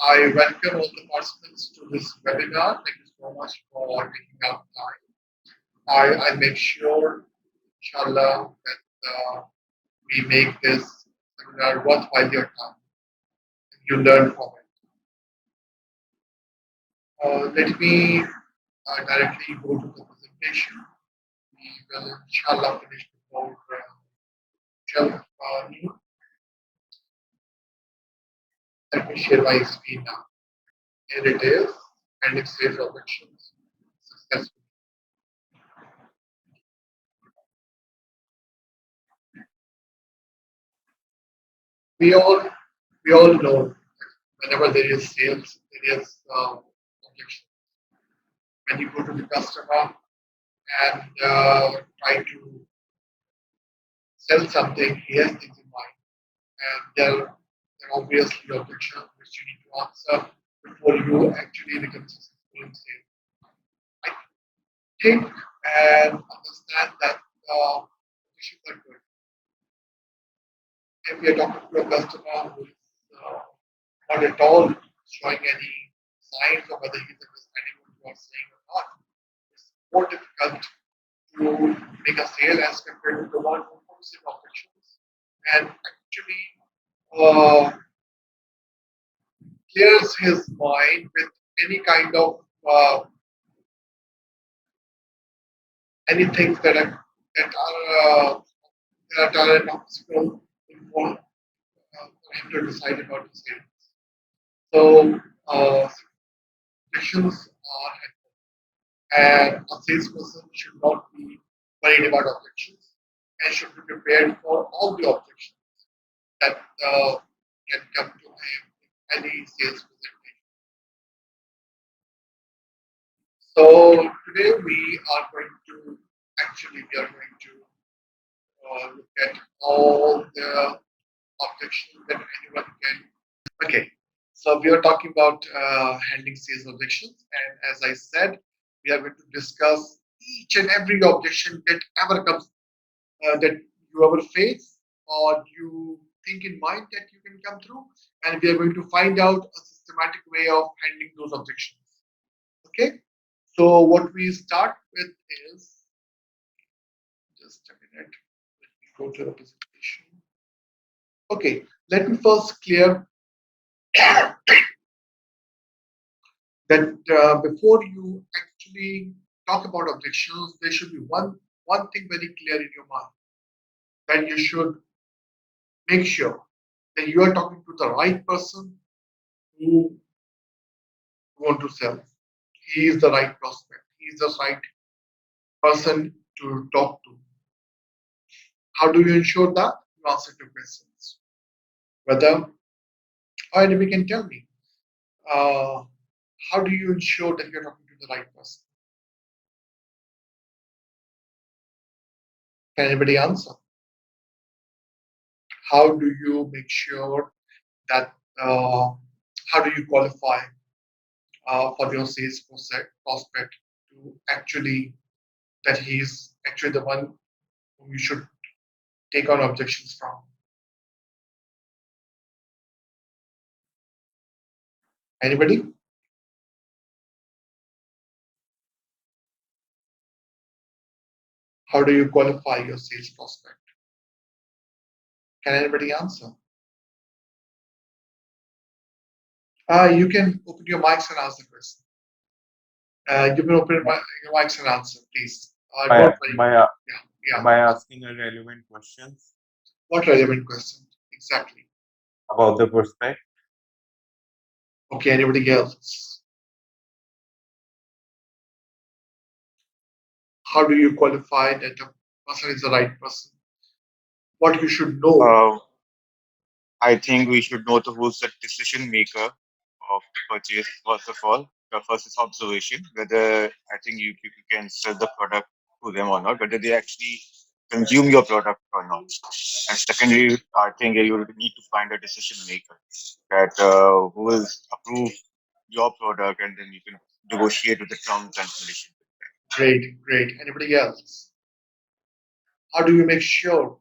I welcome all the participants to this webinar. Thank you so much for taking out time. I make sure, inshallah, that we make this seminar worthwhile your time and you learn from it. Let me directly go to the presentation. We will, inshallah, finish before 12 noon. Let me share my screen now. Here it is, and it says objections successful. We all we all know whenever there is sales, there is objection. When you go to the customer and try to sell something, he has things in mind, and there are obviously objections which you need to answer before you actually become successful in sales. I think and understand that objections are good. If we are talking to a customer who is not at all showing any signs of whether he's understanding what you are saying or not, it's more difficult to make a sale as compared to the one who puts in objections and actually clears his mind with any kind of anything that are an obstacle for him to decide about the sale. So objections are helpful, and a salesperson should not be worried about objections and should be prepared for all the objections that can come to him in any sales presentation. So today we are going to look at all the objections that anyone can. Okay, so we are talking about handling sales objections, and as I said, we are going to discuss each and every objection that ever comes that you ever face or you think in mind that you can come through, and we are going to find out a systematic way of handling those objections. Okay, so what we start with is just a minute. Let me go to the presentation. Okay, let me first clear that before you actually talk about objections, there should be one thing very clear in your mind, that you should make sure that you are talking to the right person who you want to sell. He is the right prospect. He is the right person to talk to. How do you ensure that? You answer two questions. Whether, or anybody can tell me, uh, how do you ensure that you're talking to the right person? Can anybody answer? How do you make sure that, how do you qualify for your sales prospect to actually, that he's actually the one whom you should take on objections from? Anybody? How do you qualify your sales prospect? Can anybody answer? You can open your mics and ask the question. You can open your mics and answer, please. by Don't worry. by Yeah. by asking a relevant questions What relevant question? Exactly. about the prospect. Okay, anybody else? How do you qualify that a person is the right person? What you should know? I think we should know who's the decision maker of the purchase, first of all. The first is observation, whether I think you can sell the product to them or not, whether they actually consume your product or not. And secondly, I think you need to find a decision maker that who will approve your product, and then you can negotiate with the terms and conditions. Great. Anybody else? How do you make sure?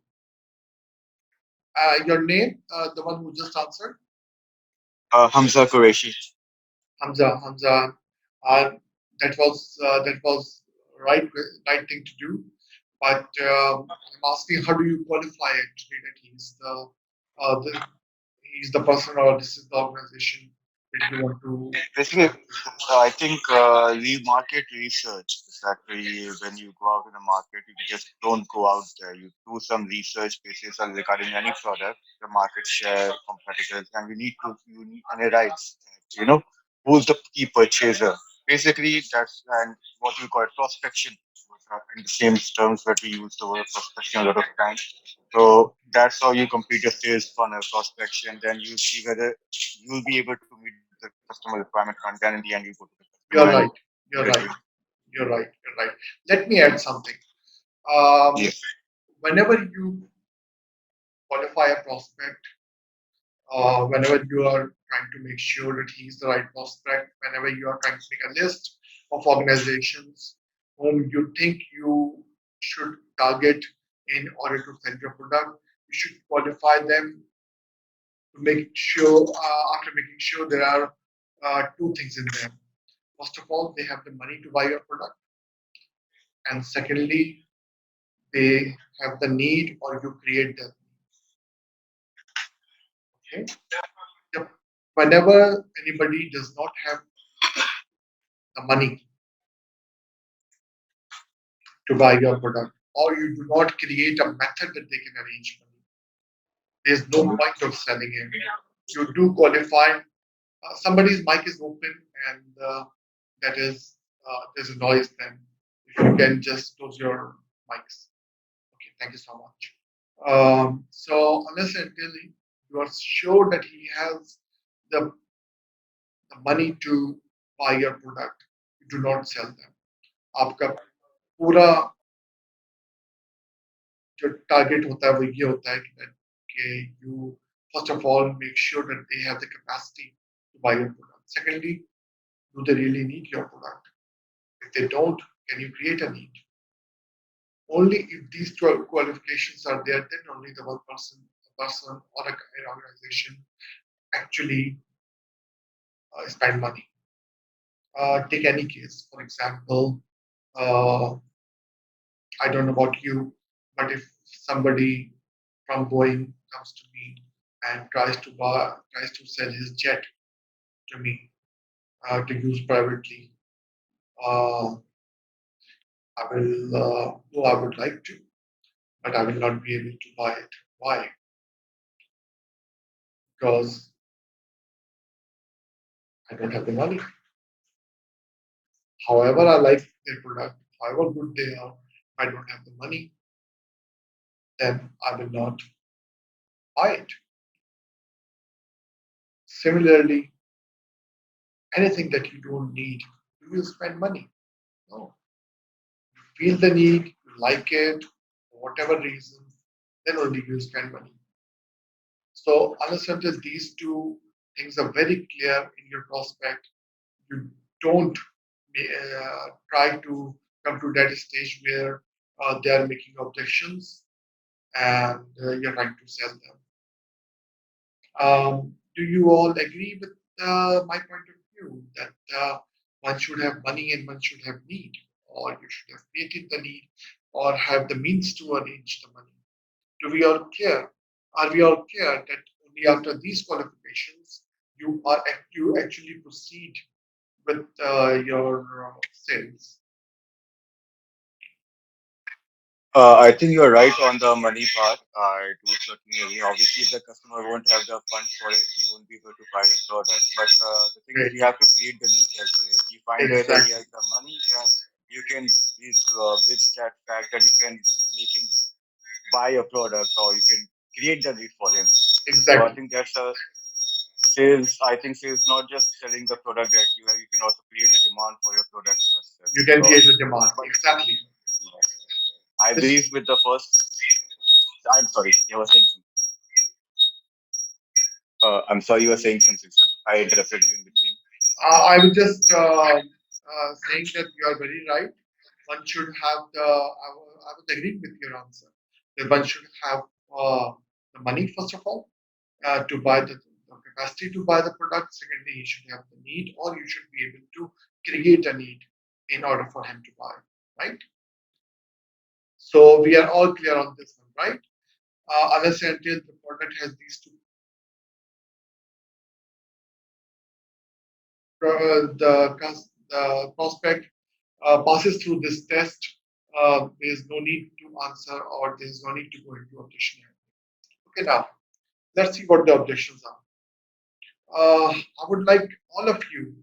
Your name, the one who just answered? Hamza Qureshi. Hamza, uh, that was right thing to do. But I'm asking, how do you qualify actually that he's the person or this is the organization that you want to Basically, sell to? I think market research is actually when you go out in the market, you just don't go out there. You do some research basis on regarding any product, the market share, competitors, and you need analyze, you know, who's the key purchaser. Basically, that's and what we call prospection. In the same terms that we use the word prospection a lot of times. So that's how you complete your sales funnel prospection. Then you see whether you'll be able to meet the customer requirement, and then in the end you go to the customer and You're right. get a You're deal. right. You're right. You're right. Let me add something. Um, Yes. Whenever you qualify a prospect, whenever you are trying to make sure that he's the right prospect, whenever you are trying to make a list of organizations whom you think you should target in order to sell your product, you should qualify them to make sure, after making sure there are two things in them. First of all, they have the money to buy your product, and secondly, they have the need or you create them. Okay. Yep. Whenever anybody does not have the money to buy your product, or you do not create a method that they can arrange money, there's no point of selling him. You do qualify. Somebody's mic is open, and that is there's a noise. Then, if you can just close your mics. Okay, thank you so much. So unless and until you are sure that he has the, the money to buy your product, you do not sell them. आपका पूरा जो target होता है वो ये होता है कि you first of all make sure that they have the capacity to buy your product. Secondly, do they really need your product? If they don't, can you create a need? Only if these 12 qualifications are there, then only the one person, a person or an organization actually spend money. Take any case, for example, uh, I don't know about you, but if somebody from Boeing comes to me and tries to sell his jet to me to use privately, uh, though I would like to, but I will not be able to buy it. Why? Because I don't have the money. However, I like their product, however good they are, if I don't have the money, then I will not buy it. Similarly, anything that you don't need, you will spend money. No. You feel the need, you like it, for whatever reason, then only you spend money. So unless until these two things are very clear in your prospect, you don't try to come to that stage where they are making objections and you're trying to sell them. Do you all agree with my point of view that one should have money and one should have need, or you should have created the need, or have the means to arrange the money? Do we all care? Are we all clear that only after these qualifications you actually proceed with your sales? I think you're right on the money part. I do certainly agree. Obviously, if the customer won't have the funds for it, he won't be able to buy the product. But the thing is, Great. we have to create the need as well. If you find that he Exactly. has the money, then you can bridge that fact that you can make him buy a product or you can create the need for him. So I Exactly. think that's a sales. I think sales not just selling the product that you have, you can also create a demand for your product yourself. You can So, create the demand. Exactly. I believe This with the first. I'm sorry, you were saying something. I'm sorry, you were saying something, sir. I interrupted you in between. I was just saying that you are very right. One should have I was agreeing with your answer. That one should have the money first of all to buy the capacity to buy the product. Secondly, he should have the need, or you should be able to create a need in order for him to buy, right? So we are all clear on this one, right? Unless and until the product has these two, the prospect passes through this test, there is no need to answer or there is no need to go into objection. Okay, now let's see what the objections are. I would like all of you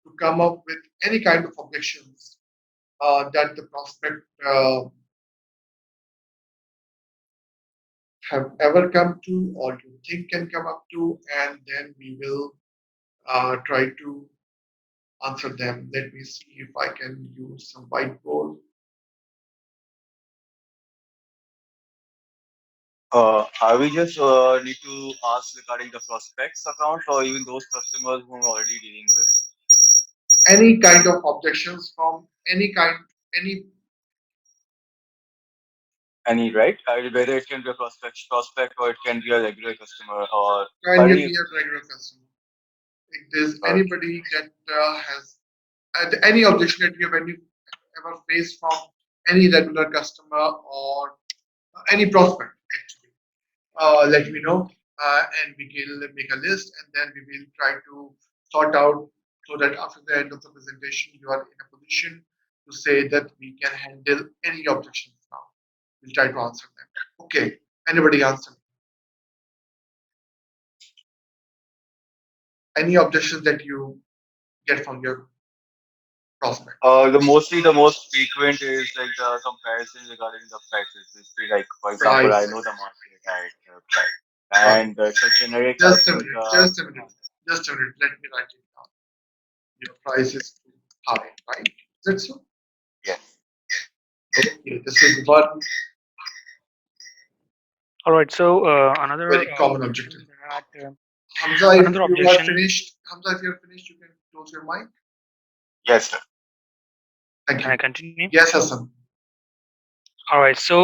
to come up with any kind of objections that the prospect have ever come to or you think can come up to, and then we will try to answer them. Let me see if I can use some whiteboard. Are we just need to ask regarding the prospects account or even those customers whom we're already dealing with? Any kind of objections from any kind, any Any, right? Whether it can be a prospect or it can be a regular customer or can you currently. be a regular customer? If there's Okay. anybody that has any objection that you have ever faced from any regular customer or any prospect, actually, let me know, and we will make a list, and then we will try to sort out so that after the end of the presentation, you are in a position to say that we can handle any objections now. We'll try to answer them. Okay. Anybody answer? Any objections that you get from your prospect? The most frequent is like the comparison regarding the prices. It's like, for example, I Price. know the market, right? Right. Right. And it's a generic, I Just a think, minute. Just a minute. Just a minute. Let me write it down. Your price is too high, right? Is that so? yes. Okay. This is one All right. So another very common objection objective. that Hamza, if another you are objection. finished, Hamza, if you're finished, you can close your mic. Yes, sir. Thank Can you. I continue? Yes, Hassan. All right. So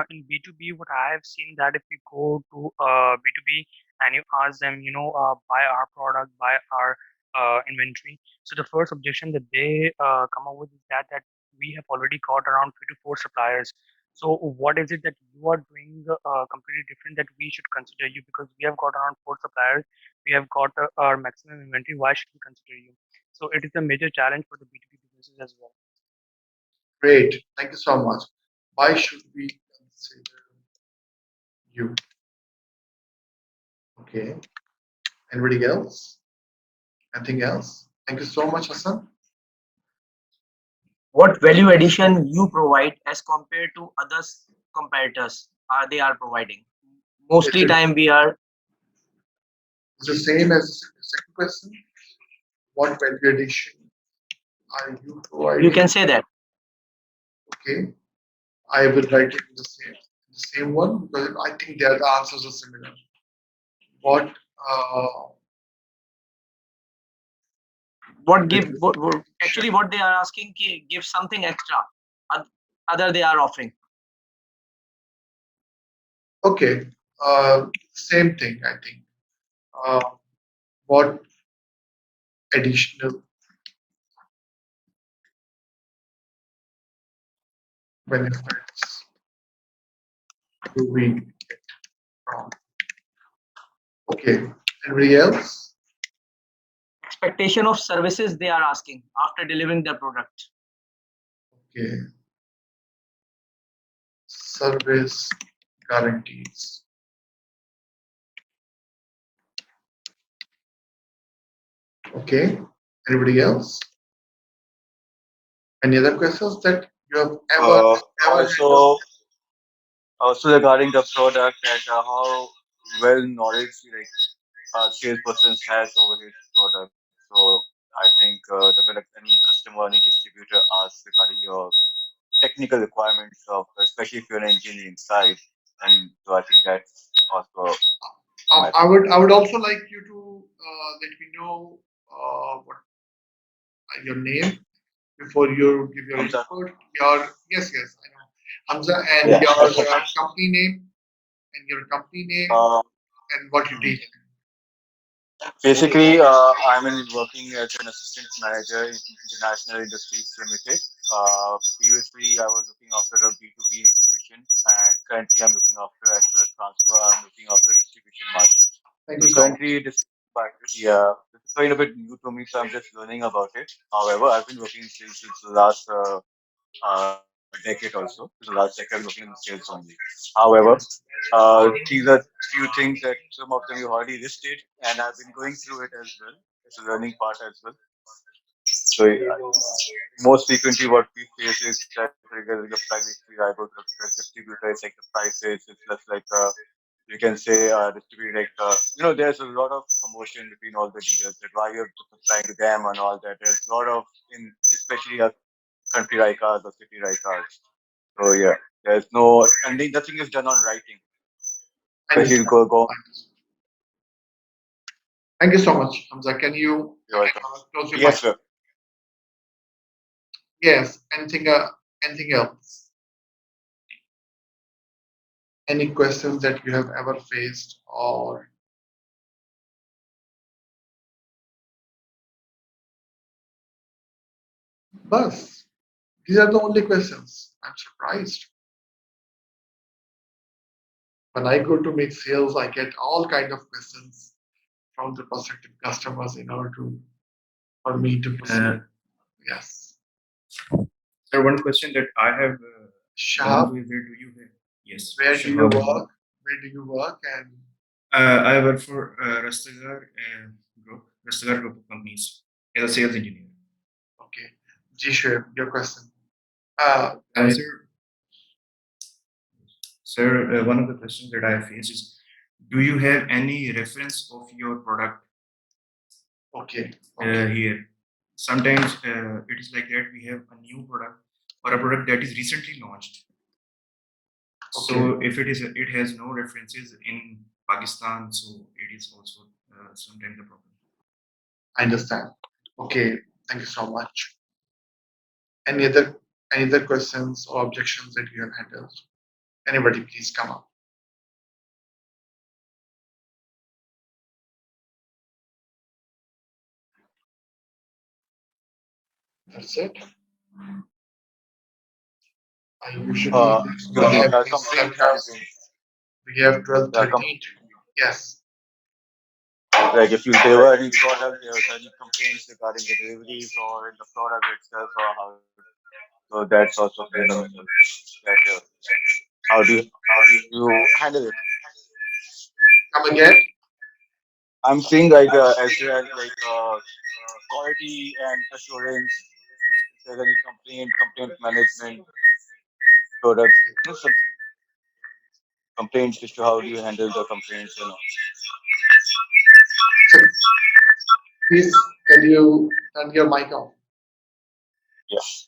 in B2B, what I have seen that if you go to B2B and you ask them, buy our product, buy our inventory. So the first objection that they come up with is that we have already got around 3 to 4 suppliers. So what is it that you are doing completely different that we should consider you, because we have got around 4 suppliers, we have got our maximum inventory. Why should we consider you? So it is a major challenge for the B2B businesses as well. Great. Thank you so much. Why should we consider you? Okay. Anybody else? Anything else? Thank you so much, Hassan. What value addition you provide as compared to others competitors they are providing? Mostly It's time we are the same as the second question. What value addition are you providing? you can say that. Okay. I will write it in the same one because I think the answers are similar. What What give actually what they are asking give something extra other they are offering. okay, same thing I think. What additional benefits do we get from? Okay, anybody else? Expectation of services they are asking after delivering their product. Okay, service guarantees. Okay, anybody else? Any other questions that you have ever Also, regarding the product, that how well knowledge like salesperson has over his product. So I think the any customer, any distributor asks regarding your technical requirements of, especially if you're an engineering side, and so I think that's also. I would also like you to let me know what your name before you give your Hamza. input. Yes, I know Hamza, and Yeah. your company name and your company name Uh, and what you did. Basically, I'm working as an assistant manager in International Industries Limited. Previously, I was looking after a B2B institution, and currently, I'm looking after, as per transfer, I'm looking after distribution market. Thank So you so much. currently, distribution market, yeah, it's kind of a bit new to me, so I'm just learning about it. However, I've been working in sales since the last decade also. So the last decade, I'm working in sales only. However, these are few things that some of them you already listed, and I've been going through it as well. It's a learning part as well. So most frequently, what we face is that regarding the price, we I go to the distributor, it's like the prices, it's just like you can say distributor like there's a lot of commotion between all the dealers that why you're supplying to them and all that. There's a lot of in especially a country like ours or city like ours. So yeah, there's no and nothing is done on writing, I especially understand. go. I understand. Thank you so much, Hamza. Can you You're welcome. close your mic? Yes, sir. Yes. Anything else? Any questions that you have ever faced or bus? These are the only questions. I'm surprised. When I go to make sales, I get all kind of questions from the prospective customers in order to for me to proceed. Yes. So one question that I have Shahab, where do you have? Yes, where do you Shahab. work? Where do you work? And I work for Rastagar Group of Companies as a sales engineer. okay, Jishu, your question. And sir, one of the questions that I face is, do you have any reference of your product Okay. Okay. here? Sometimes it is like that we have a new product or a product that is recently launched. Okay. So if it has no references in Pakistan, so it is also sometimes a problem. I understand. Okay. Thank you so much. Any other any other questions or objections that you have handled? Anybody, please come up. That's it. I usually Uh, we have this complaint sometimes handling. we have 12, Yeah, 13. Yes. like if you there were any product, there was any complaints regarding the deliveries or in the product itself or how. So that's also played a role. That, how do you handle it? Come again. I'm saying like as well like quality and assurance. If there's any complaint management, product, something complaints as to how do you handle the complaints and all. So, please, can you turn your mic off? Yes.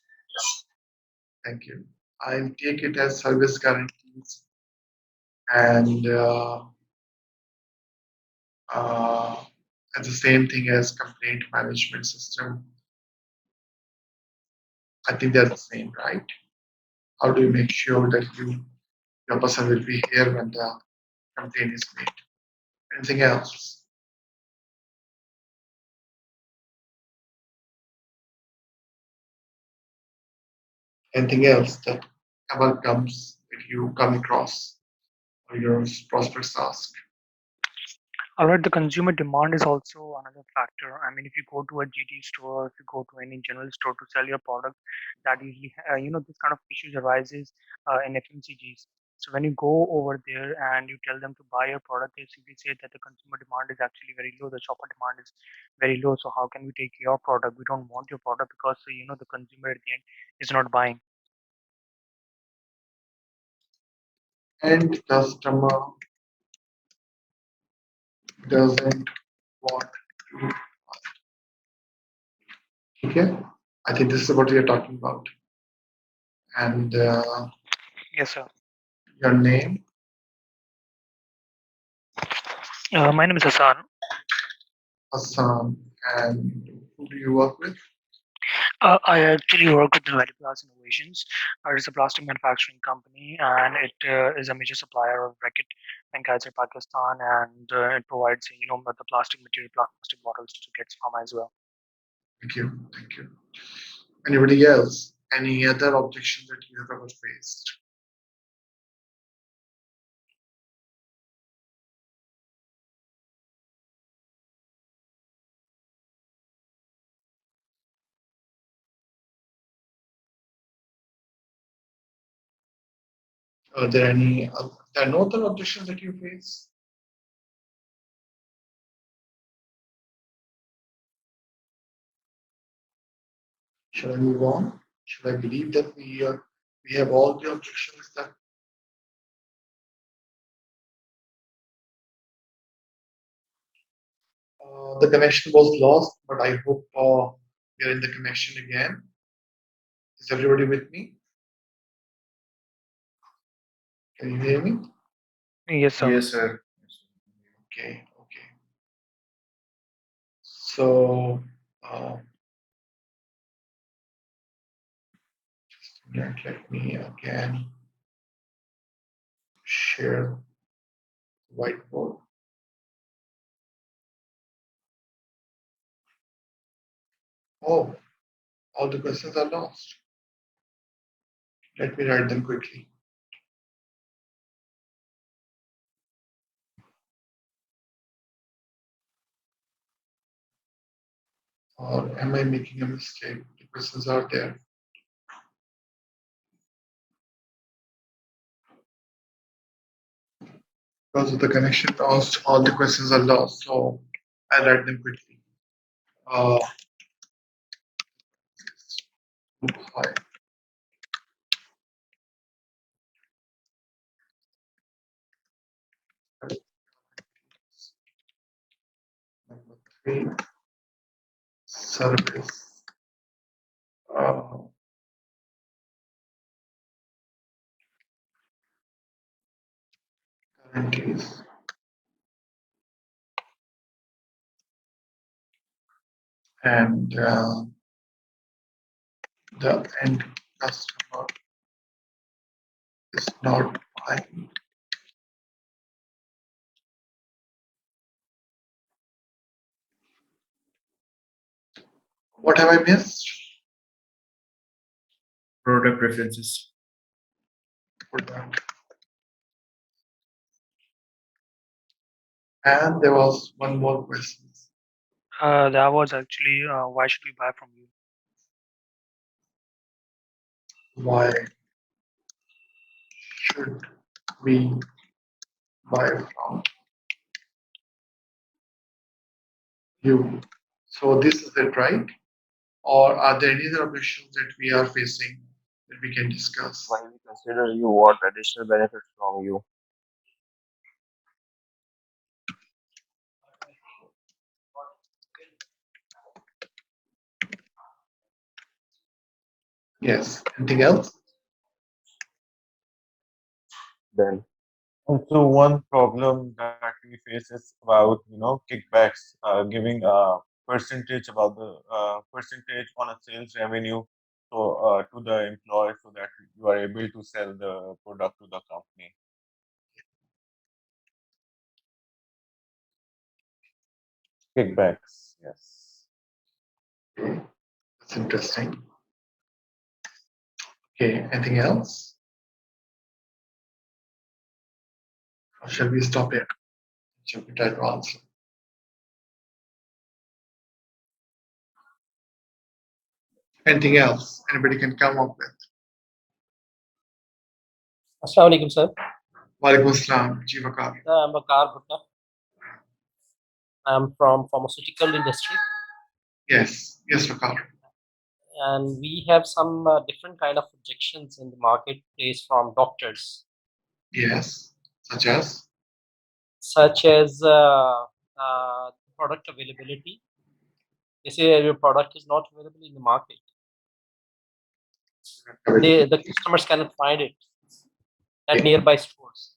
Thank you. I'll take it as service guarantees and uh, as the same thing as complaint management system. I think they're the same, right? How do you make sure that your person will be here when the complaint is made? Anything else? Anything else that ever comes that you come across or your prospects ask? All right, the consumer demand is also another factor. I mean, if you go to a GT store, if you go to any general store to sell your product, that usually, this kind of issues arises in FMCGs. So when you go over there and you tell them to buy your product, they simply say that the consumer demand is actually very low, the shopper demand is very low. So how can we take your product? We don't want your product because the consumer at the end is not buying. And customer doesn't want to. Okay, I think this is what we are talking about. And Yes, sir. your name, My name is Hassan. Hassan, and who do you work with? I actually work with Developers Innovations. It's a plastic manufacturing company, and it is a major supplier of Reckitt and Kaiser Pakistan, and it provides the plastic material, plastic bottles to Kids Pharma as well. Thank you. Thank you. Anybody else? Any other objection that you have ever faced? Are there any? There are no other objections that you face? Should I move on? Should I believe that we have all the objections that the connection was lost, but I hope we are in the connection again. Is everybody with me? Can you hear me? Yes, sir. Yes, sir. Okay, okay. So, let me again share whiteboard. Oh, all the questions are lost. Let me write them quickly. Or am I making a mistake? The questions are there. Because of the connection lost, all the questions are lost. So I'll write them quickly. Uh, hi. Number three, service. Uh, guarantees. And the end customer is not buying. What have I missed? Product references. Product. And there was one more question. That was actually why should we buy from you? Why should we buy from you? So this is it, right? Or are there any other objections that we are facing that we can discuss? Why we consider you what additional benefits from you? Yes. Anything else? Then, and so one problem that we face is about kickbacks, giving a percentage about the percentage on a sales revenue to the employer so that you are able to sell the product to the company. Kickbacks, yes. Okay. That's interesting. Okay. Anything else? Or shall we stop here? Shall we try to answer? Anything else? Anybody can come up with? Assalamu alaikum, sir. Walaikum Assalam. Ji Waqar. I'm Bakar Bhutta. I'm from pharmaceutical industry, Yes. Yes, Waqar. and we have some different kind of objections in the marketplace from doctors, Yes. Such as? such as product availability. They say your product is not available in the market. The customers cannot find it at Okay. nearby stores.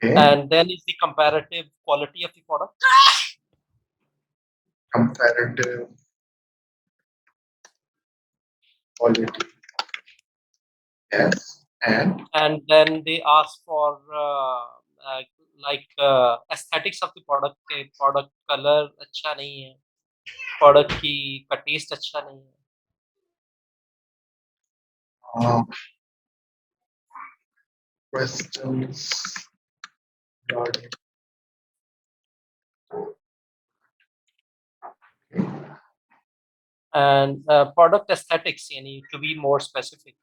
Okay. And then is the comparative quality of the product. Comparative quality. Yes, and then they ask for aesthetics of the product के product color अच्छा नहीं है, product की का taste अच्छा नहीं है. uh, questions regarding. And product aesthetics, yani to be more specific.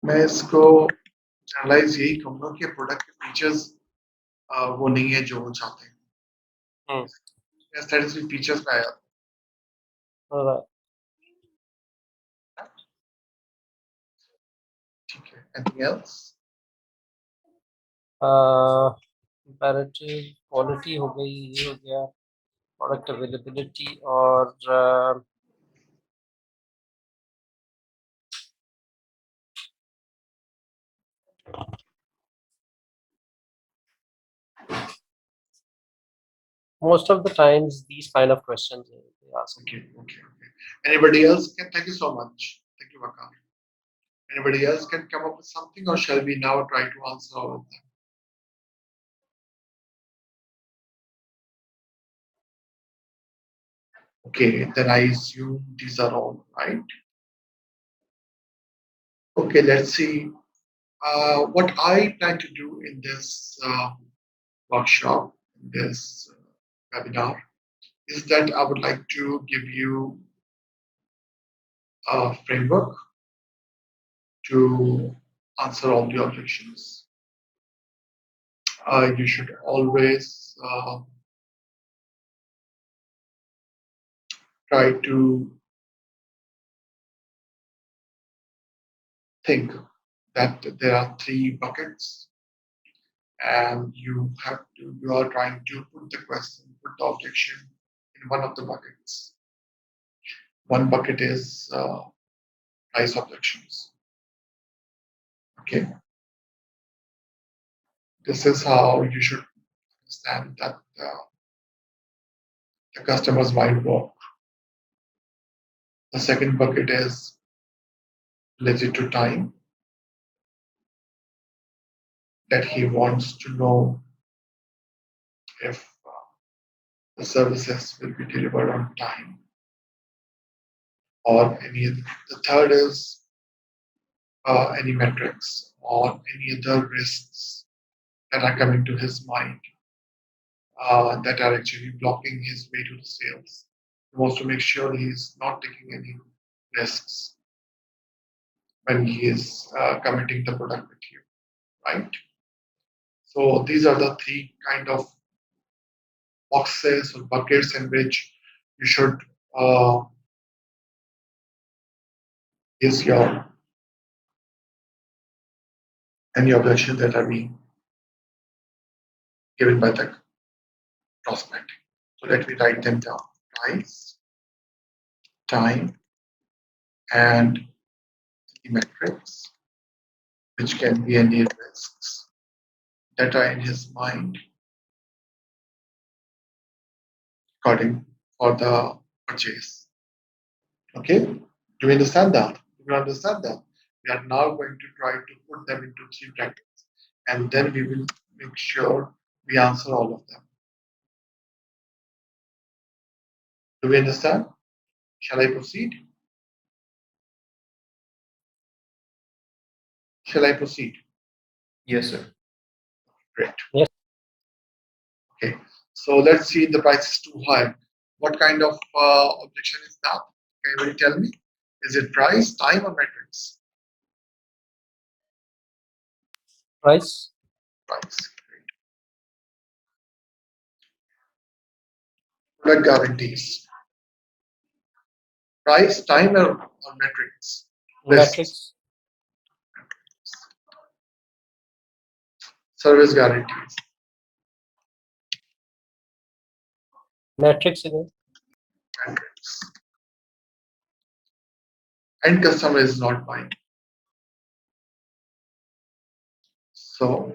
मैं इसको जनरलाइज यही कहूँगा कि प्रोडक्ट के फीचर्स वो नहीं है जो वो चाहते हैं. एस्थेटिक्स भी फीचर्स में आया. Alright. ठीक है. Anything else? Comparative quality हो गई, ये हो गया, product availability और most of the times these kind of questions they ask. Okay. Anybody else? Thank you so much. Thank you, Vakar. Anybody else can come up with something, or shall we now try to answer all of them? Okay, then I assume these are all right. Okay, let's see. What I plan to do in this workshop, in this webinar, is that I would like to give you a framework to answer all the objections. You should always try to think that there are three buckets, and you are trying to put the objection in one of the buckets. One bucket is price objections. Okay. This is how you should understand that the customer's mind work. The second bucket is related to time, that he wants to know if the services will be delivered on time or any other. The third is any metrics or any other risks that are coming to his mind that are actually blocking his way to the sales. He wants to make sure he's not taking any risks when he is committing the product with you, right? So these are the three kind of boxes or buckets in which you should use your any objection that are being given by the prospect. So let me write them down. Price, time, and the metrics, which can be any risks that are in his mind according for the purchase. Okay? Do you understand that? Do you understand that? We are now going to try to put them into three brackets, and then we will make sure we answer all of them. Do we understand? Shall I proceed? Shall I proceed? Yes, sir. Great. Yes. Okay. So let's see, the price is too high. What kind of objection is that? Can anybody tell me? Is it price, time, or metrics? Price. Price. Great. Product guarantees. Price, time, or metrics? Metrics. Service guarantees. Metrics again. Metrics. End customer is not buying. So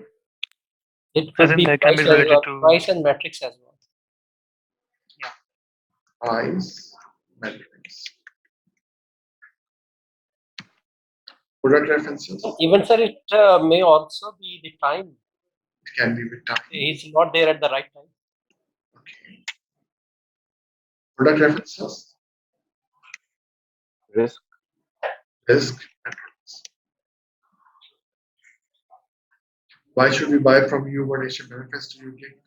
It could be That can price be as related well, to price and metrics as well. price metrics. Product references. Even sir, it may also be the time. It can be with time. He's not there at the right time. Okay. Product references. Risk. Risk metrics. Why should we buy from you? What additional benefits do you give?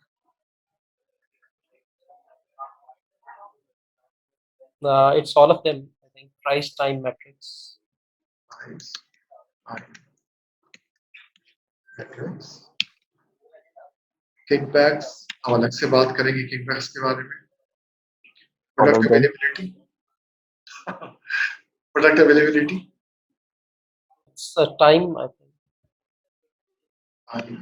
It's all of them. I think price, time, metrics. Price, time, metrics. Kickbacks. हम अलग से बात करेंगे kickbacks के बारे में. All Product of them. availability. Product availability. It's time, I think. Time.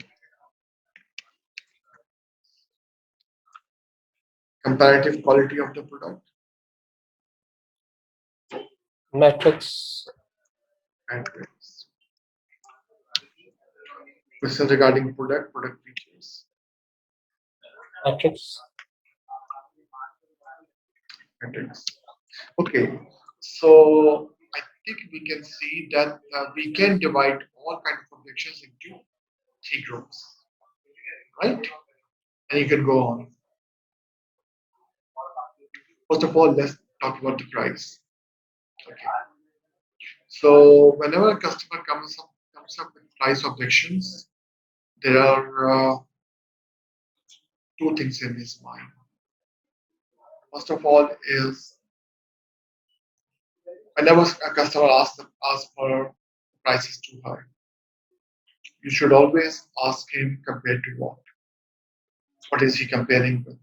Comparative quality of the product. Metrics. Metrics. Questions regarding product features. Metrics. Metrics. Okay, so I think we can see that we can divide all kinds of objections into 3 groups, right? And you can go on. First of all, let's talk about the price. Okay. So whenever a customer comes up with price objections, there are 2 things in his mind. First of all is whenever a customer asks for the price is too high, you should always ask him compared to what? What is he comparing with?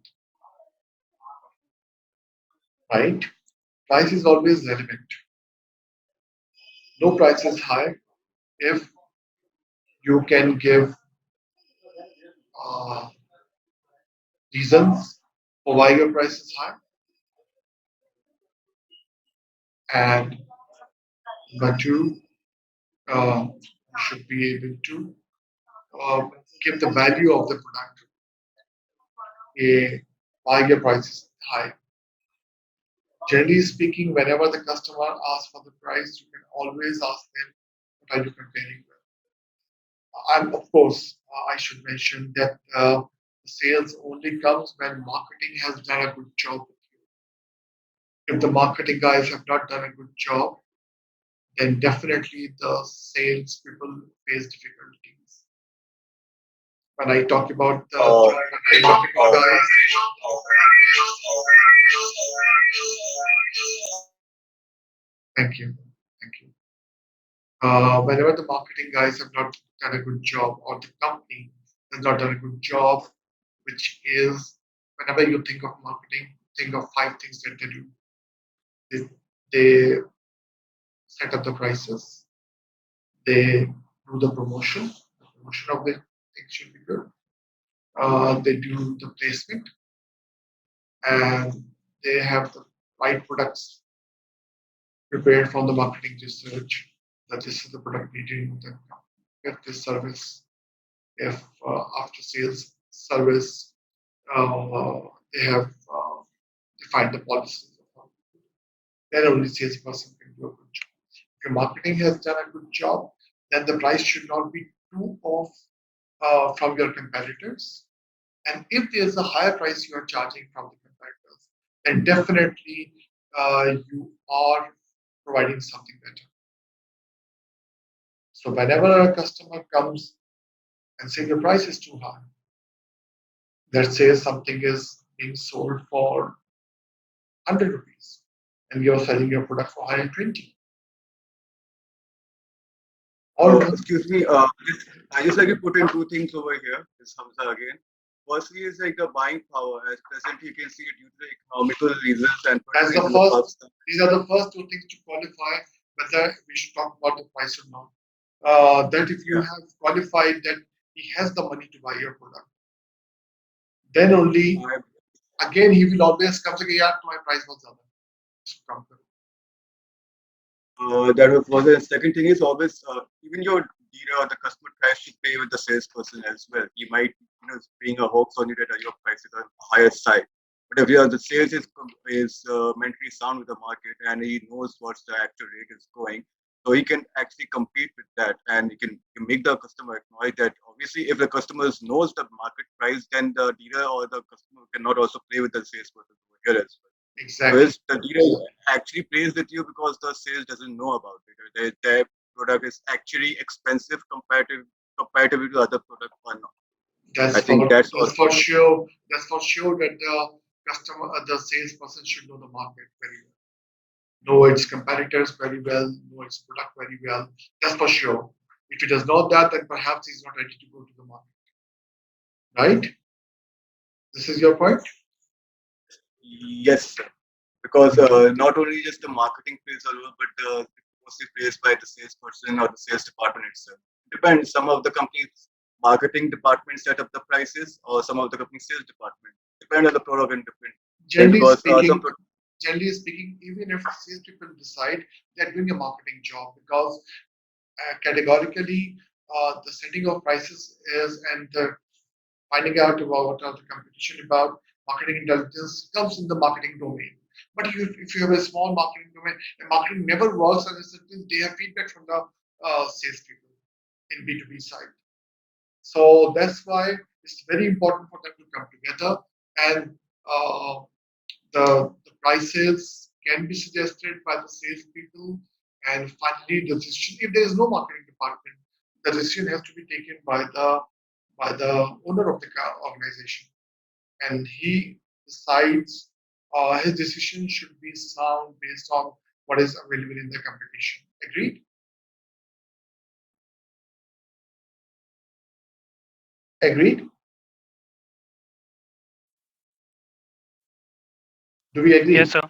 Right? Price is always relevant. No price is high if you can give reasons for why your price is high. And number 2, you should be able to give the value of the product. Why your price is high. Generally speaking, whenever the customer asks for the price, you can always ask them, what are you comparing with? And of course, I should mention that sales only comes when marketing has done a good job with you. If the marketing guys have not done a good job, then definitely the sales people face difficulties. When I talk about thank you. Whenever the marketing guys have not done a good job, or the company has not done a good job, which is whenever you think of marketing, think of 5 things that they do. They set up the prices, they do the promotion of the thing should be good. They do the placement, and they have the right products prepared from the marketing research that this is the product needed, if this service, if after sales service, they have defined the policies. Then only salesperson can do a good job. If your marketing has done a good job, then the price should not be too off from your competitors. And if there's a higher price you are charging from the competitors, then definitely you are providing something better. So whenever a customer comes and says the price is too high, let's say something is being sold for 100 rupees and you're selling your product for 120. Or excuse me, I just like to put in 2 things over here. This Hamza again. Firstly is like the buying power. As presently you can see it due to economical reasons and that's the first. These are the first 2 things to qualify whether we should talk about the price or not. That if you have qualified that he has the money to buy your product, then only again he will always come to yeah, my price was zyada. That was the second thing is always even your dealer or the customer tries to play with the salesperson as well. He might bring a hoax on you that your price is on the higher side. But if the sales is mentally sound with the market and he knows what's the actual rate is going, so he can actually compete with that, and he can make the customer acknowledge that. Obviously, if the customer knows the market price, then the dealer or the customer cannot also play with the salesperson over here as well. So Exactly. the dealer actually plays with you because the sales doesn't know about it. Their product is actually expensive comparatively to other product or not. I That's think for that's that's also for sure. That's for sure that the salesperson should know the market very well, know its competitors very well, know its product very well. That's for sure. If he does not that, then perhaps he's not ready to go to the market. Right? This is your point. yes, sir. Because not only just the marketing plays a role, but the mostly plays by the salesperson or the sales department itself. Depends. Some of the companies marketing department set up the prices, or some of the company sales department. Depend on the product and different. Like Generally because some speaking, generally speaking, even if salespeople decide they're doing a marketing job, because categorically the setting of prices is and the finding out about what are the competition about marketing intelligence comes in the marketing domain. But if you have a small marketing domain, and marketing never works unless they have feedback from the salespeople in B2B side. So that's why it's very important for them to come together, and uh, the prices can be suggested by the salespeople, and finally the decision. If there is no marketing department, the decision has to be taken by the owner of the organization, and he decides. His decision should be sound based on what is available in the competition. Agreed? Agreed? Do we Yes, agree? sir.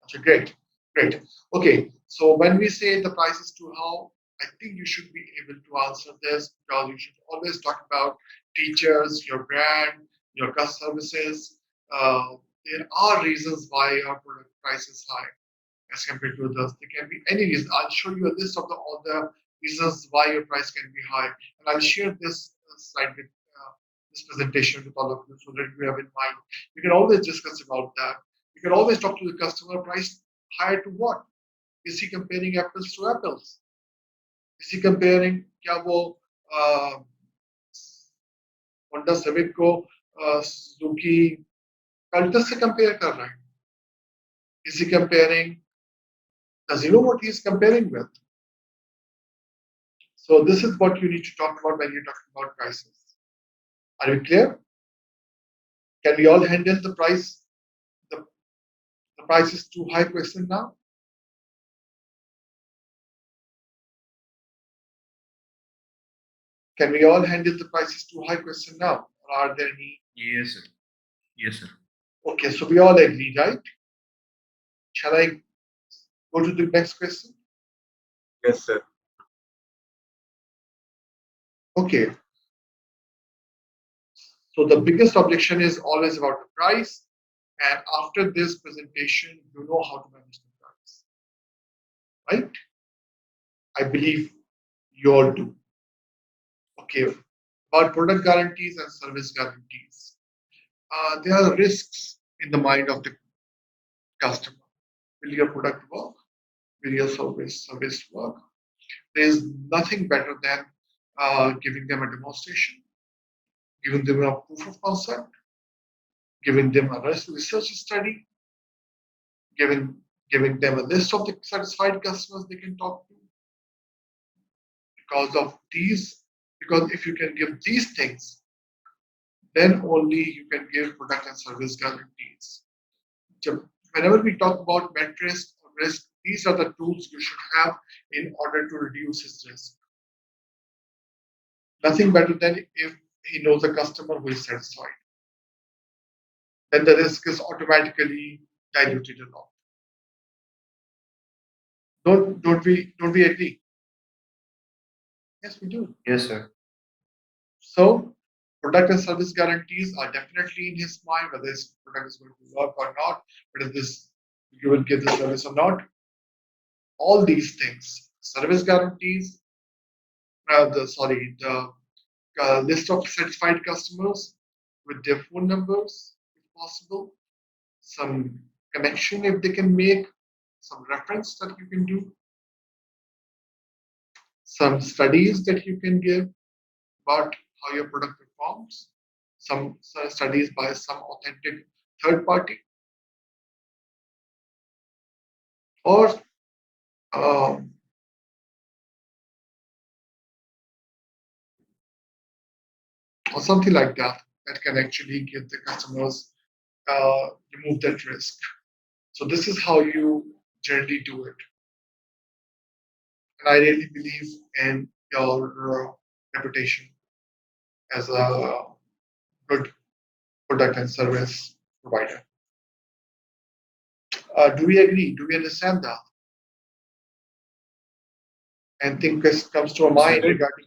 Okay, great, great. Okay, so when we say the price is too high, I think you should be able to answer this because you should always talk about features, your brand, your customer services. There are reasons why your product price is high as compared to others. There can be any reason. I'll show you a list of all the reasons why your price can be high, and I'll share this slide with this presentation with all of you so that you have in mind. You can always discuss about that. You can always talk to the customer price higher to what? Is he comparing apples to apples? Is he comparing क्या वो Honda civic को Suzuki Cultus से compare कर रहा है? Is he comparing? Does he know what he is comparing with? So this is what you need to talk about when you're talking about prices. Are you clear? Can we all handle the price? The, the price is too high question now. Can we all handle the price is too high question now? Or are there any? Yes, sir. Yes, sir. Okay, so we all agree, right? Shall I go to the next question? yes, sir. Okay. So the biggest objection is always about the price. And after this presentation, you know how to manage the price, right? I believe you all do. Okay. About product guarantees and service guarantees. There are risks in the mind of the customer. Will your product work? Will your service work? There is nothing better than giving them a demonstration, giving them a proof of concept, giving them a research study, giving giving them a list of the satisfied customers they can talk to. Because of these, because if you can give these things, then only you can give product and service guarantees. So whenever we talk about metrics or risk, these are the tools you should have in order to reduce his risk. Nothing better than if he knows a customer who is satisfied. Then the risk is automatically diluted a lot. Don't we agree? Yes, we do. Yes, sir. So product and service guarantees are definitely in his mind, whether his product is going to work or not, whether this you will give the service or not. All these things, service guarantees, the list of satisfied customers with their phone numbers, if possible, some connection if they can make, some reference that you can do, some studies that you can give about how your product performs, some studies by some authentic third party, or um, or something like that that can actually give the customers remove that risk. So this is how you generally do it. And I really believe in your reputation as a good product and service provider. Do we agree? Do we understand that? And think this comes to a mind regarding.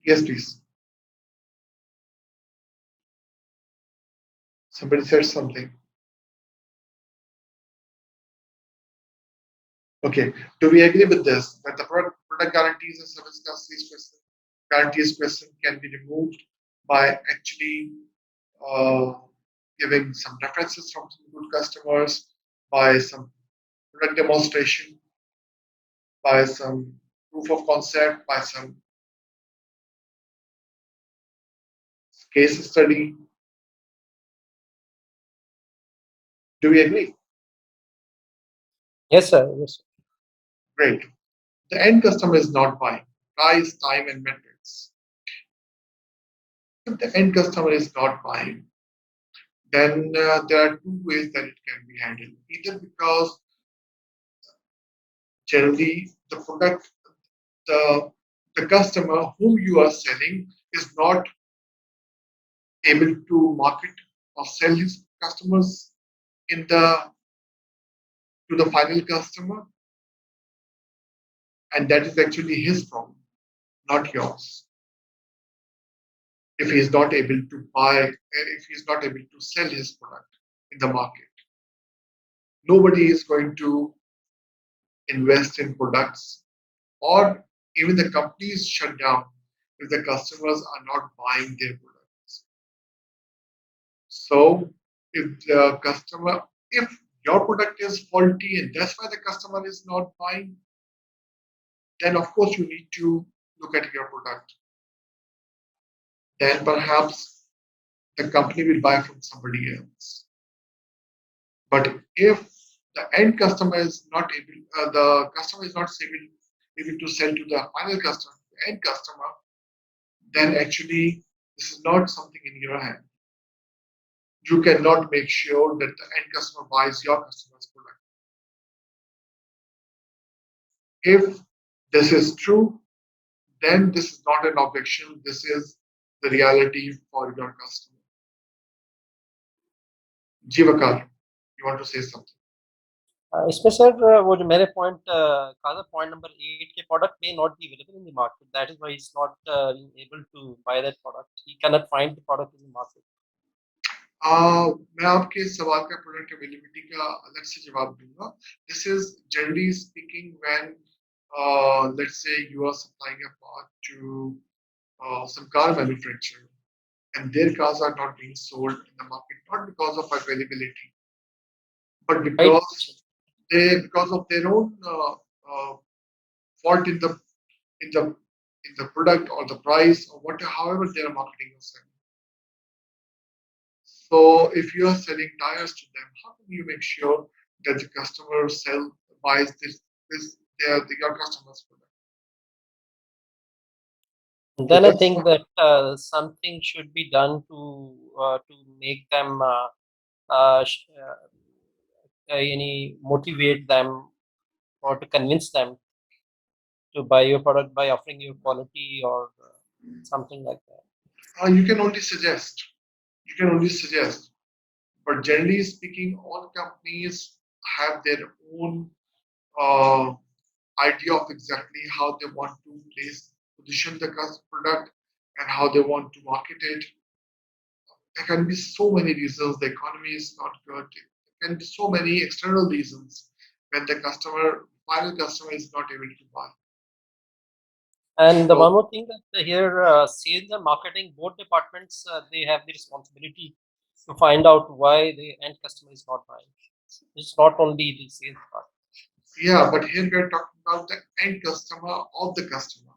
Yes, please. Somebody said something. Okay. Do we agree with this? That the product guarantees and service guarantees question can be removed by actually uh, giving some references from some good customers, by some product demonstration, by some proof of concept, by some case study. Do we agree? Yes, sir. Yes, sir. Great. The end customer is not buying price, time, and metrics. If the end customer is not buying, then there are two ways that it can be handled. Either because generally the the customer whom you are selling is not able to market or sell his customers in the to the final customer, and that is actually his problem, not yours. If he is not able to buy, if he is not able to sell his product in the market, nobody is going to invest in products, or even the companies shut down if the customers are not buying their products. So if your product is faulty and that's why the customer is not buying, then of course you need to look at your product. Then perhaps the company will buy from somebody else. But if the end customer is not able, the customer is not able to sell to the final customer, the end customer, then actually this is not something in your hand. You cannot make sure that the end customer buys your customer's product. If this is true, then this is not an objection. This is the reality for your customer. Jivakar, you want to say something? इसमें sir वो जो मैंने point कहा था point number 8 के product may not be available in the market, that is why he's not able to buy that product, he cannot find the product in the market. मैं आपके सवाल का प्रोडक्ट अवेलेबिलिटी का अलग से जवाब दूंगा. This is generally speaking when let's say you are supplying a part to some car manufacturer and their cars are not being sold in the market, not because of availability, but Right. because of their own fault in the product or the price or whatever, however they are marketing or selling. So if you are selling tires to them, how can you make sure that the customer buys your customer's product? Then I That's think that something should be done to make them motivate them or to convince them to buy your product by offering you quality or something like that. you can only suggest. You can only suggest. But generally speaking, all companies have their own idea of exactly how they want to position the product and how they want to market it. There can be so many reasons. The economy is not good. There can be so many external reasons when the final customer is not able to buy. And So- one more thing that here, sales and marketing, both departments, they have the responsibility to find out why the end customer is not buying. It's not only the sales part. Yeah, but here we are talking about the end customer of the customer.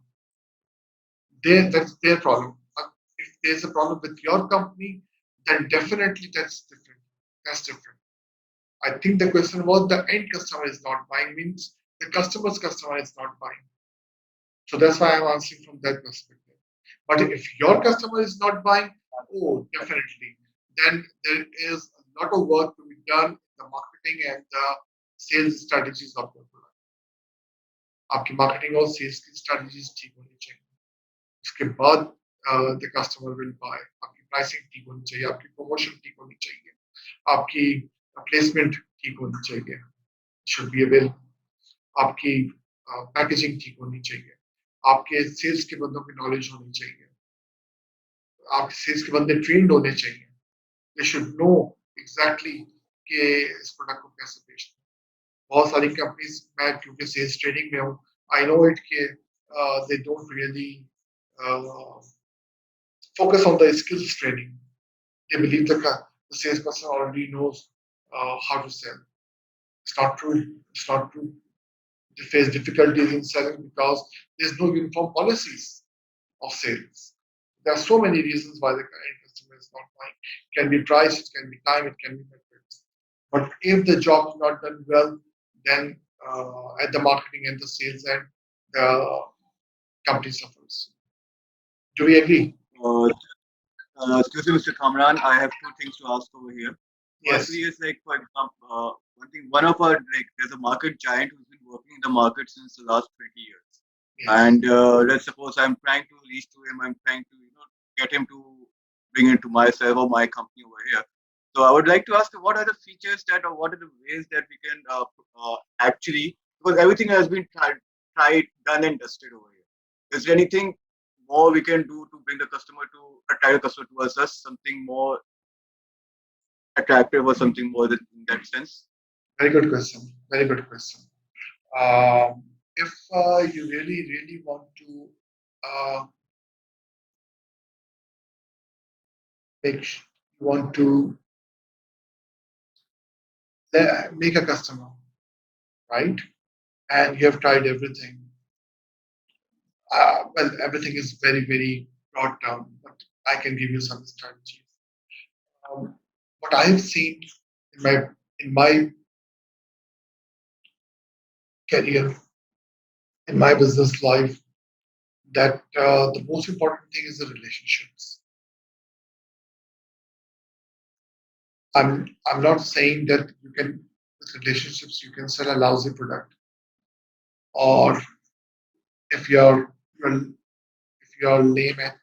That's their problem. If there's a problem with your company, then definitely that's different. That's different. I think the question was the end customer is not buying means the customer's customer is not buying. So that's why I'm answering from that perspective. But if your customer is not buying, oh, definitely, then there is a lot of work to be done in the marketing and the sales strategies of your product. आपकी marketing और sales की strategies ठीक होनी चाहिए. उसके बाद the customer will buy. आपकी pricing ठीक होनी चाहिए, आपकी promotion ठीक होनी चाहिए, आपकी placement ठीक होनी चाहिए. Should be available. आपकी पैकेजिंग ठीक होनी चाहिए, आपके सेल्स के बंदों की नॉलेज होनी चाहिए, आपके सेल्स के बंदे ट्रेंड होने चाहिए. दे शुड नो एग्जैक्टली कि इस प्रोडक्ट को कैसे बेचना है. बहुत सारी कंपनीज, मैं क्योंकि सेल्स ट्रेनिंग में हूँ, आई नो इट के they don't really focus on the skills training. They believe the salesperson already knows how to sell. It's not true. It's not true. They face difficulties in selling because there's no uniform policies of sales. There are so many reasons why the end customer is not buying. It can be price, it can be time, it can be metrics. But if the job is not done well, then at the marketing and the sales end, the company suffers. Do we agree? Uh, Excuse me, Mr. Kamran, I have two things to ask over here. Yes. Firstly, is like for example, one of our like there's a market giant who's been working in the market since the last 20 years. Yes. And let's suppose I'm trying to reach to him, I'm trying to get him to bring it to myself or my company over here. So I would like to ask you, what are the features that, or what are the ways that we can actually, because everything has been tried, done and dusted over here. Is there anything more we can do to bring the customer to attract the customer towards us, something more attractive or something more in that sense? Very good question. Very good question. If you really, really want to make, you want to make a customer, right? And you have tried everything. Well, everything is very, very brought down, but I can give you some strategies. What I have seen in my career, in my business life, that the most important thing is the relationships. I'm not saying that you can with relationships you can sell a lousy product, or if you're lame at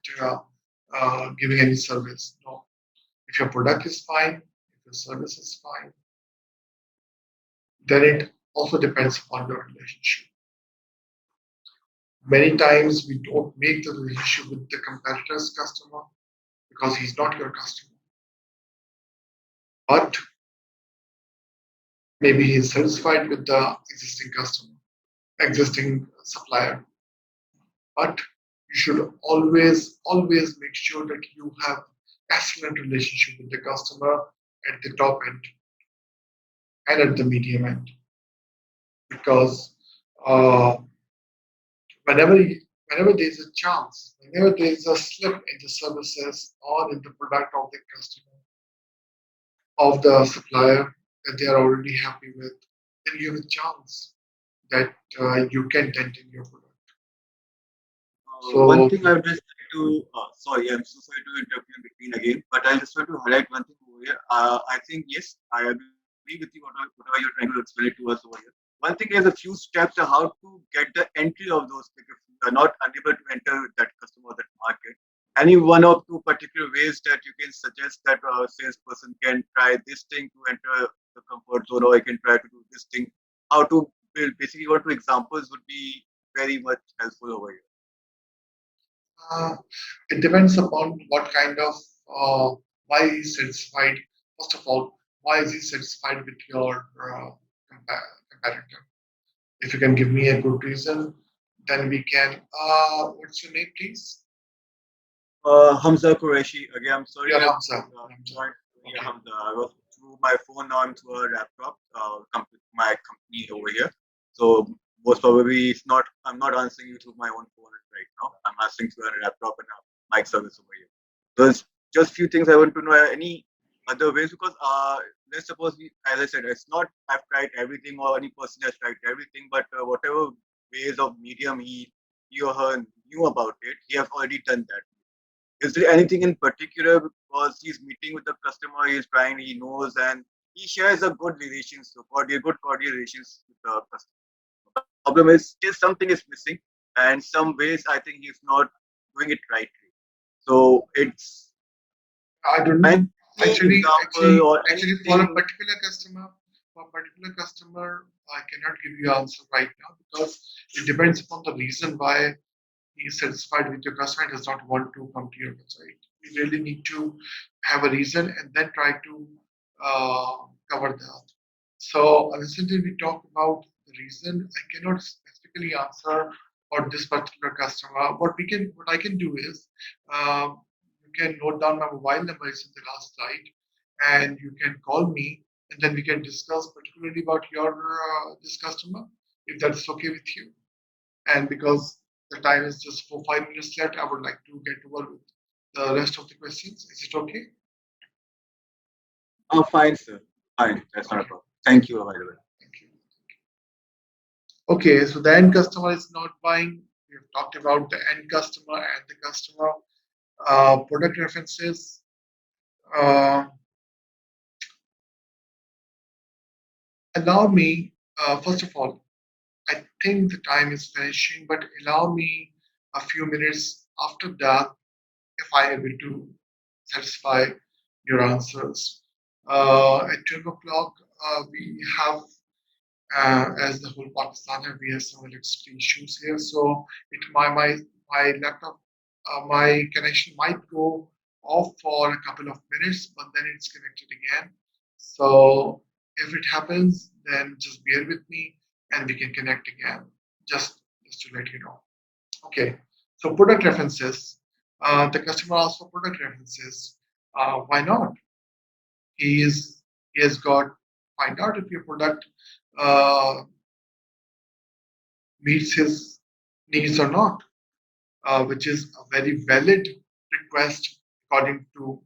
giving any service. No, if your product is fine, if your service is fine, then it also depends upon your relationship. Many times we don't make the relationship with the competitor's customer because he's not your customer. But maybe he's satisfied with the existing customer, existing supplier. But you should always make sure that you have excellent relationship with the customer at the top end and at the medium end, because uh, whenever there's a chance, whenever there's a slip in the services or in the product of the customer, of the supplier that they are already happy with, then you have a chance that you can dent in your product. One thing I would just like to, sorry, I'm so sorry to interrupt you in between again, but I just want to highlight one thing over here. I think, yes, I agree with you, whatever you're trying to explain it to us over here. One thing is a few steps on how to get the entry of those, like if you are not unable to enter that customer, that market. Any one or two particular ways that you can suggest that a salesperson can try this thing to enter the comfort zone, or I can try to do this thing. How to build, basically, one or two examples would be very much helpful over here. It depends upon what kind of why he's satisfied. First of all, why is he satisfied with your competitor? If you can give me a good reason, then we can. What's your name, please? Hamza Qureshi. Again, I'm sorry. You're Hamza. Yeah, Okay. Hamza. I was through my phone now. I'm through a laptop. My company over here. So most probably it's not. I'm not answering you through my own phone right now. I'm answering through a laptop and a mic service over here. There's just few things I want to know. Any other ways? Because let's suppose we, as I said, it's not I've tried everything or any person has tried everything, but whatever ways of medium he or her knew about it, he has already done that. Is there anything in particular because he's meeting with the customer, he's trying, he knows, and he shares a good relations, so good cordial relations with the customer. The problem is still something is missing, and some ways I think he's not doing it rightly. So it's I don't know. any example Actually, or actually, for a anything. particular customer, I cannot give you answer right now because it depends upon the reason why he is satisfied with your customer and does not want to come to your website. We really need to have a reason and then try to uh, cover that. So recently we talked about the reason. I cannot specifically answer for this particular customer. What I can do is, you can note down my mobile number is in the last slide, and you can call me, and then we can discuss particularly about your this customer, if that's okay with you. And because the time is just 4 5 minutes left, I would like to get over with the rest of the questions. Is it okay? Oh, fine, sir. Fine, that's not a Okay, problem. Thank you, by the way. thank you. Okay, so the end customer is not buying. We have talked about the end customer and the customer product references. Uh, Allow me, first of all, I think the time is finishing, but allow me a few minutes after that if I am able to satisfy your answers. At 12 o'clock, we have, as the whole Pakistan have, we have some electricity issues here. So my laptop, my connection might go off for a couple of minutes, but then it's connected again. So if it happens, then just bear with me and we can connect again. Just to let you know. Okay. So product references. The customer asks for product references. Why not? He is he has got find out if your product uh, meets his needs or not, which is a very valid request according to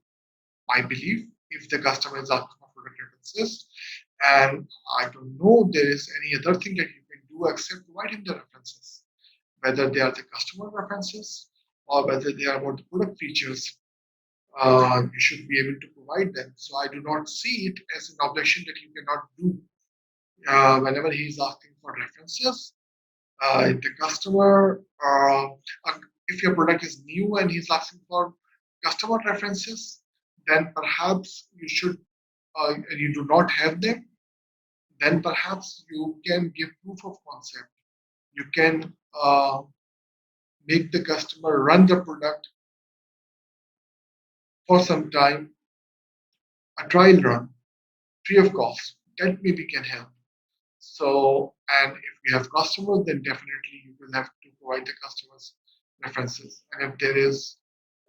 my belief. If the customer is asking for product references, and I don't know there is any other thing that you can do except provide him the references, whether they are the customer references or whether they are about the product features. You should be able to provide them. So I do not see it as an objection that you cannot do. Whenever he is asking for references, the customer, if your product is new and he's asking for customer references, then perhaps you should, and you do not have them, then perhaps you can give proof of concept. You can make the customer run the product for some time, a trial run, free of cost. That maybe can help. So, and if we have customers, then definitely you will have to provide the customers references. And if there is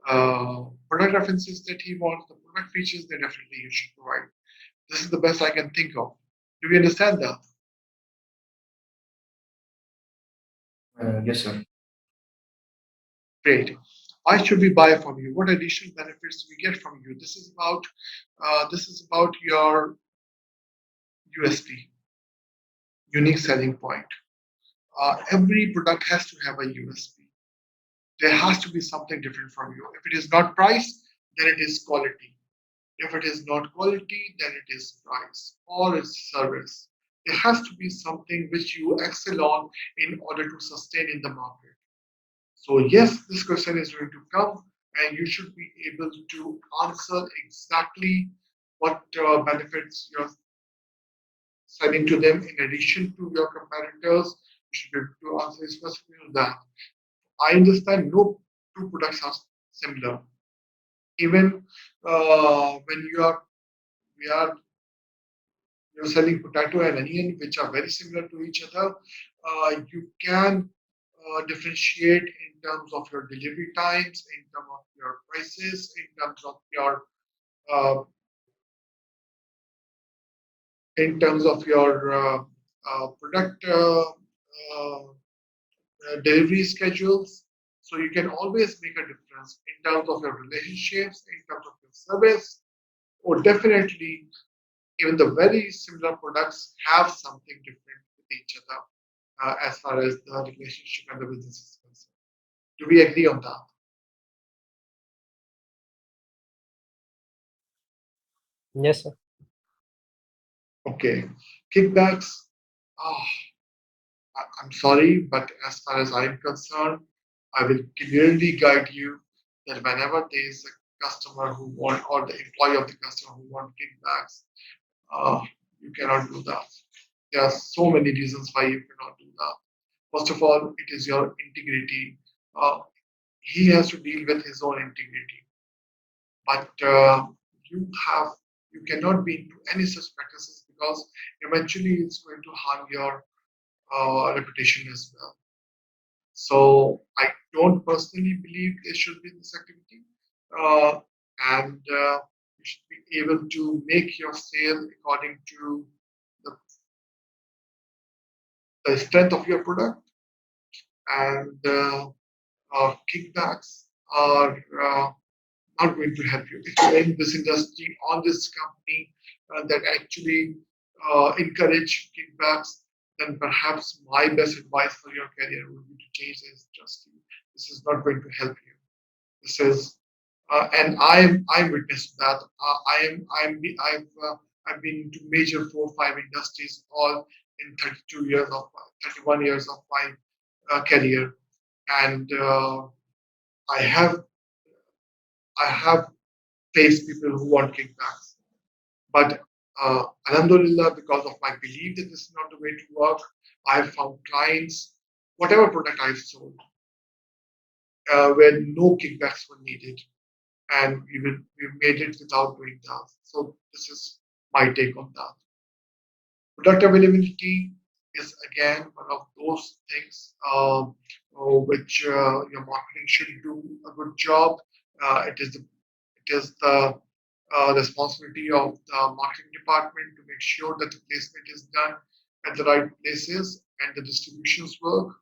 product references that he wants, the product features, then definitely you should provide. This is the best I can think of. Do we understand that? Yes, sir. Great. Why should we buy from you? What additional benefits do we get from you? This is about your USP, unique selling point. Every product has to have a USP. There has to be something different from you. If it is not price, then it is quality. If it is not quality, then it is price or it's service. There has to be something which you excel on in order to sustain in the market. So, yes, this question is going to come, and you should be able to answer exactly what benefits you're selling to them in addition to your competitors. You should be able to answer specifically on that. I understand no two products are similar. Even when we are you're selling potato and onion, which are very similar to each other, you can differentiate in terms of your delivery times, in terms of your prices, in terms of your uh, in terms of your product delivery schedules. So you can always make a difference in terms of your relationships, in terms of your service, or definitely even the very similar products have something different with each other as far as the relationship and the business is concerned. Do we agree on that? Yes, sir. Okay. Kickbacks. Oh, I'm sorry, but as far as I'm concerned, I will clearly guide you that whenever there is a customer who want or the employee of the customer who want kickbacks, uh, you cannot do that. There are so many reasons why you cannot do that. First of all, it is your integrity. Uh, he has to deal with his own integrity, but you have you cannot be into any such practices because eventually it's going to harm your reputation as well. So I don't personally believe there should be this activity, uh, and you should be able to make your sale according to the, the strength of your product, and kickbacks are not going to help you. If you're in this industry, on this company that actually encourage kickbacks, then perhaps my best advice for your career would be to change this industry. This is not going to help you. This is, and I'm witness to that. I've been into major 4 or 5 industries all in 32 years of 31 years of my career, and I have faced people who want kickbacks. But Alhamdulillah, because of my belief that this is not the way to work, I've found clients, whatever product I've sold, where no kickbacks were needed, and we made it without doing that. So this is my take on that. Product availability is again one of those things which your marketing should do a good job. It is the responsibility of the marketing department to make sure that the placement is done at the right places and the distributions work.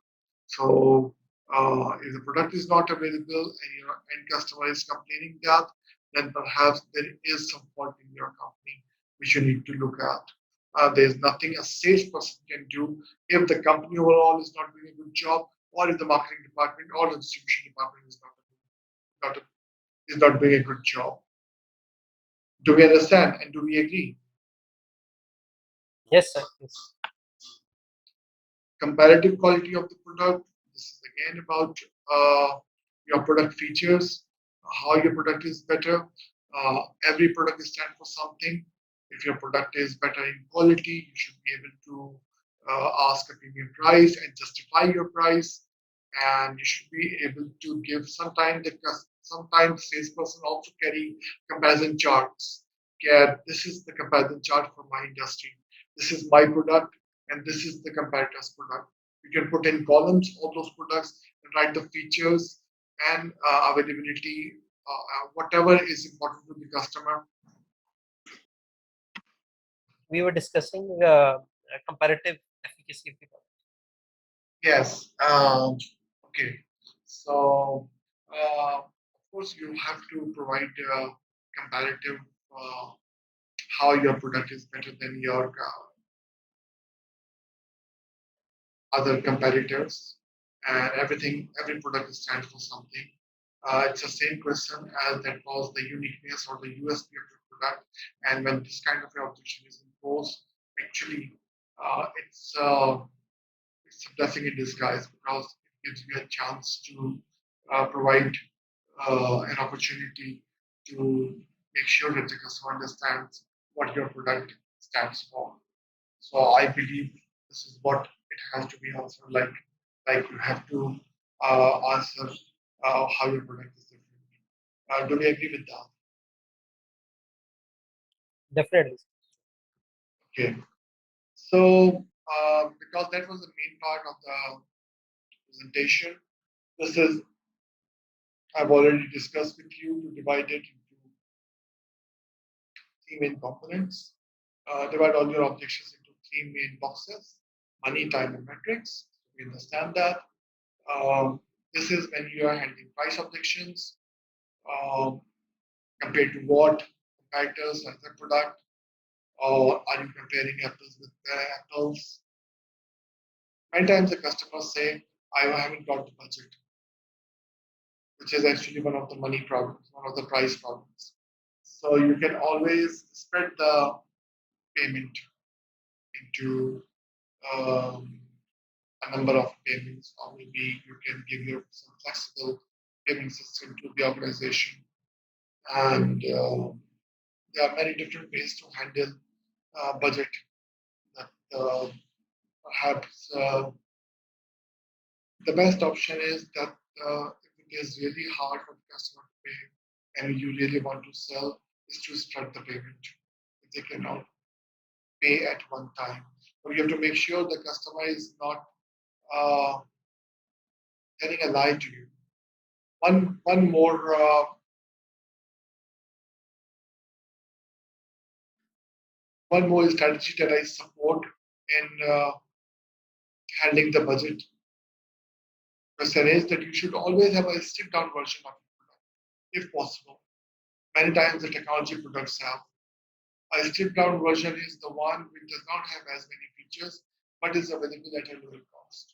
So, if the product is not available and your end customer is complaining that, then perhaps there is some fault in your company which you need to look at. There's nothing a salesperson can do if the company overall is not doing a good job, or if the marketing department or the distribution department not, is not doing a good job. Do we understand and do we agree? Yes, sir. Yes. Comparative quality of the product. This is again about your product features, how your product is better. Every product is stand for something. If your product is better in quality, you should be able to ask a premium price and justify your price. And you should be able to give sometimes salesperson also carry comparison charts. Yeah, this is the comparison chart for my industry. This is my product and this is the competitor's product. You can put in columns all those products and write the features and availability, whatever is important to the customer. We were discussing comparative efficacy of the product. Yes. Okay. So, of course, you have to provide comparative how your product is better than your other competitors, and every product stands for something. It's the same question as that was the uniqueness or the USP of your product. And when this kind of objection is imposed, actually, uh, it's uh, it's a blessing in disguise because it gives you a chance to provide an opportunity to make sure that the customer understands what your product stands for. So I believe this is what it has to be answered. Like you have to answer how your product is different. Do we agree with that? Definitely. Okay. So because that was the main part of the presentation, this is I've already discussed with you to divide it into three main components. Divide all your objections into three main boxes: money, time, and metrics. We understand that. Um, this is when you are handling price objections um, compared to what competitors and their product, or are you comparing apples with apples? Many times the customers say, I haven't got the budget, which is actually one of the money problems, one of the price problems. So you can always spread the payment into um, a number of payments, or maybe you can give your some flexible payment system to the organization. And there are many different ways to handle budget. That perhaps the best option is that if it is really hard for the customer to pay and you really want to sell, is to spread the payment. If they cannot pay at one time, but you have to make sure the customer is not uh, telling a lie to you. One more one more strategy that I support in handling the budget question is that you should always have a stripped down version of your product, if possible. Many times the technology products have. A stripped down version is the one which does not have as many features but is available at a lower cost.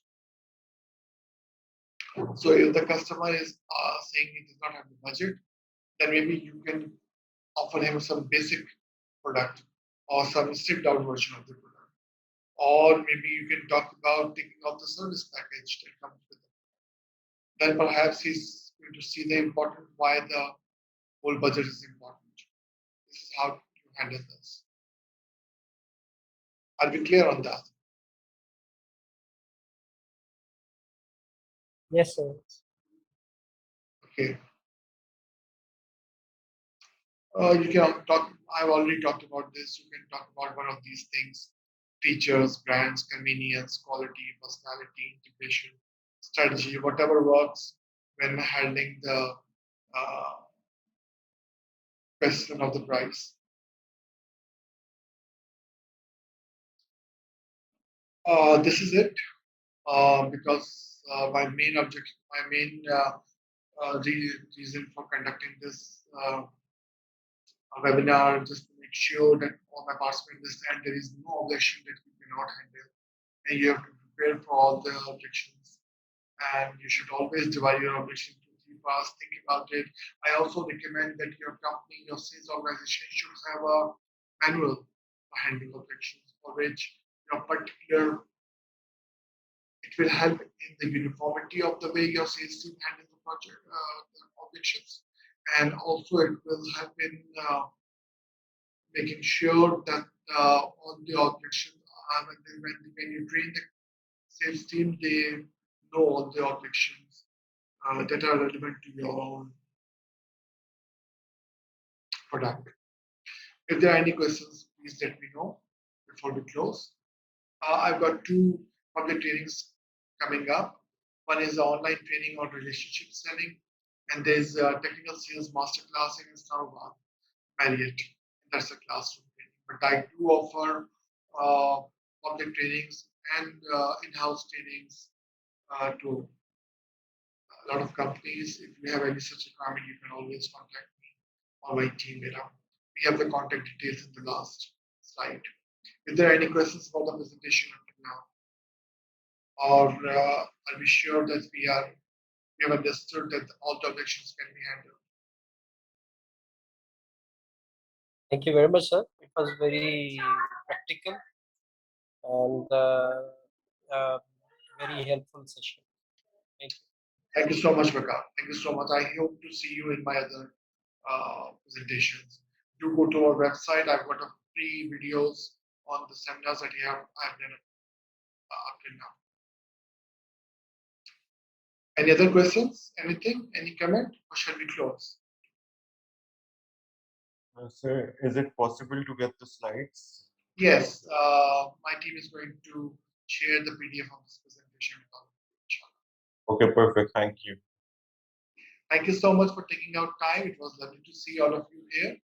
So if the customer is saying he does not have the budget, then maybe you can offer him some basic product or some stripped down version of the product. Or maybe you can talk about taking off the service package that comes with it. Then perhaps he's going to see the important why the whole budget is important. This is how you handle this. Are we clear on that? Yes, sir. Okay. You can talk. I've already talked about this. You can talk about one of these things: features, brands, convenience, quality, personality, integration, strategy, whatever works when handling the uh, question of the price. This is it because my main reason for conducting this webinar just to make sure that all my participants understand there is no objection that you cannot handle, and you have to prepare for all the objections. And you should always divide your objection into three parts. Think about it. I also recommend that your company, your sales organization should have a manual for handling objections, for which your particular it will help in the uniformity of the way your sales team handles the project the objections, and also it will help in making sure that all the objections when you train the sales team, they know all the objections that are relevant to your own product. If there are any questions, please let me know before we close. I've got two public trainings coming up. One is the online training on relationship selling, and there's a technical sales masterclass in Islamabad, Marriott. That's a classroom training. But I do offer public trainings and in-house trainings to a lot of companies. If you have any such requirement, you can always contact me or my team. We have the contact details in the last slide. If there are any questions about the presentation up to now, or are we sure that we have understood that all the objections can be handled? Thank you very much, sir. It was very practical and very helpful session. Thank you. Thank you so much, Bakar. Thank you so much. I hope to see you in my other presentations. Do go to our website. I've got a free videos on the seminars that I've done up till now. Any other questions? Anything? Any comment? Or shall we close? Sir, is it possible to get the slides? Yes, my team is going to share the PDF of this presentation. Okay, perfect. Thank you. Thank you so much for taking out time. It was lovely to see all of you here.